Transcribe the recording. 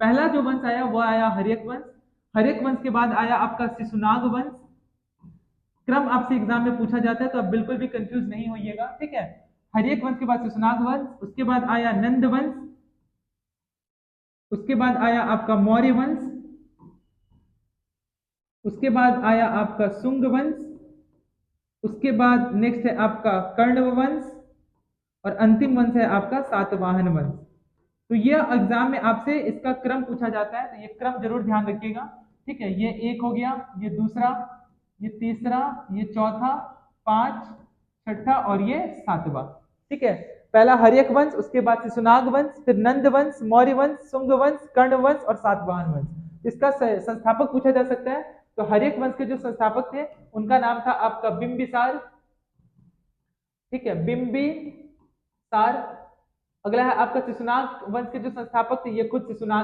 पहला जो वंश आया वो आया हर्यक वंश। हर्यक वंश के बाद आया आपका शिशुनाग वंश। क्रम आपसे एग्जाम में पूछा जाता है तो आप बिल्कुल भी कंफ्यूज नहीं होइएगा, ठीक है। हर्यक वंश के बाद शिशुनाग वंश, उसके बाद आया नंद वंश, उसके बाद आया आपका मौर्य वंश, उसके बाद आया आपका शुंग वंश, उसके बाद नेक्स्ट है आपका कर्ण वंश, और अंतिम वंश है आपका सातवाहन वंश। तो ये एग्जाम में आपसे इसका क्रम पूछा जाता है, तो ये क्रम जरूर ध्यान रखिएगा, ठीक है। ये एक हो गया, ये दूसरा, ये तीसरा, ये चौथा, पांच, छठा और ये सातवां, ठीक है। पहला हर्यक वंश, उसके बाद शिशुनाग वंश, फिर नंद वंश, मौर्य वंश, शुंग वंश, कर्ण वंश और सातवाहन वंश। इसका संस्थापक पूछा जा सकता है, तो हर्यक वंश के जो संस्थापक थे उनका नाम था आपका बिंबिसार, ठीक है, बिंबिसार। अगला है आपका शिशुनाग वंश के जो संस्थापक थे, ये खुद शिशुनाग